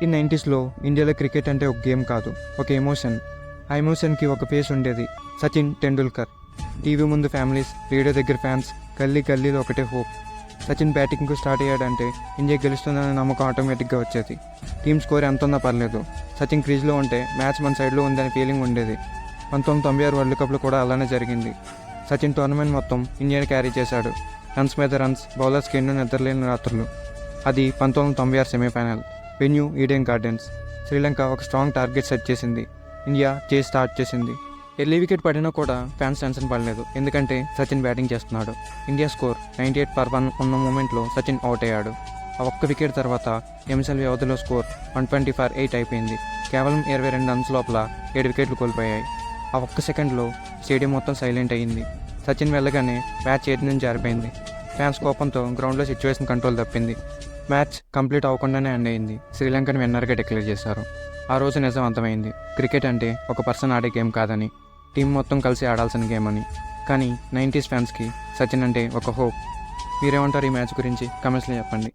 ఈ 90స్లో ఇండియాలో క్రికెట్ అంటే ఒక గేమ్ కాదు, ఒక ఎమోషన్. ఆ ఎమోషన్కి ఒక ఫేస్ ఉండేది, సచిన్ టెండూల్కర్. టీవీ ముందు ఫ్యామిలీస్, రేడియో దగ్గర ఫ్యాన్స్, గల్లీలో ఒకటే హోప్. సచిన్ బ్యాటింగ్కు స్టార్ట్ అయ్యాడంటే ఇండియా గెలుస్తుందనే నమ్మకం ఆటోమేటిక్గా వచ్చేది. టీమ్ స్కోర్ ఎంత ఉన్నా పర్లేదు, సచిన్ క్రీజ్లో ఉంటే మ్యాచ్ మన సైడ్లో ఉందనే ఫీలింగ్ ఉండేది. 1996 వరల్డ్ కప్లో కూడా అలానే జరిగింది. సచిన్ టోర్నమెంట్ మొత్తం ఇండియాని క్యారీ చేశాడు. రన్స్ మీద రన్స్, బౌలర్స్కి ఎన్నో నిద్రలేని రాత్రులు. అది 1996 semi-final, venue Eden gardens. Sri Lanka ఒక స్ట్రాంగ్ టార్గెట్ సెట్ చేసింది. ఇండియా చేసి స్టార్ట్ చేసింది. ఎర్లీ వికెట్ పడినా కూడా ఫ్యాన్స్ టెన్షన్ పడలేదు, ఎందుకంటే సచిన్ బ్యాటింగ్ చేస్తున్నాడు. ఇండియా స్కోర్ 98/1 ఉన్న మూమెంట్లో సచిన్ అవుట్ అయ్యాడు. ఆ ఒక్క వికెట్ తర్వాత నిమిషాల వ్యవధిలో స్కోర్ 120/8 అయిపోయింది. కేవలం 22 రన్స్ లోపల 7 వికెట్లు కోల్పోయాయి. ఆ ఒక్క సెకండ్లో స్టేడియం మొత్తం సైలెంట్ అయ్యింది. సచిన్ వెళ్ళగానే మ్యాచ్ చేతి నుంచి జారిపోయింది. ఫ్యాన్స్ కోపంతో గ్రౌండ్లో సిచ్యువేషన్ కంట్రోల్ తప్పింది. మ్యాచ్ కంప్లీట్ అవ్వకుండానే ఎండ్ అయింది. శ్రీలంకను విన్నర్గా డిక్లేర్ చేశారు. ఆ రోజు నిజం అర్థమైంది, క్రికెట్ అంటే ఒక పర్సన్ ఆడే గేమ్ కాదని, టీం మొత్తం కలిసి ఆడాల్సిన గేమ్ అని. కానీ 90s ఫ్యాన్స్కి సచిన్ అంటే ఒక హోప్. మీరేమంటారు ఈ మ్యాచ్ గురించి? కమెంట్స్లో చెప్పండి.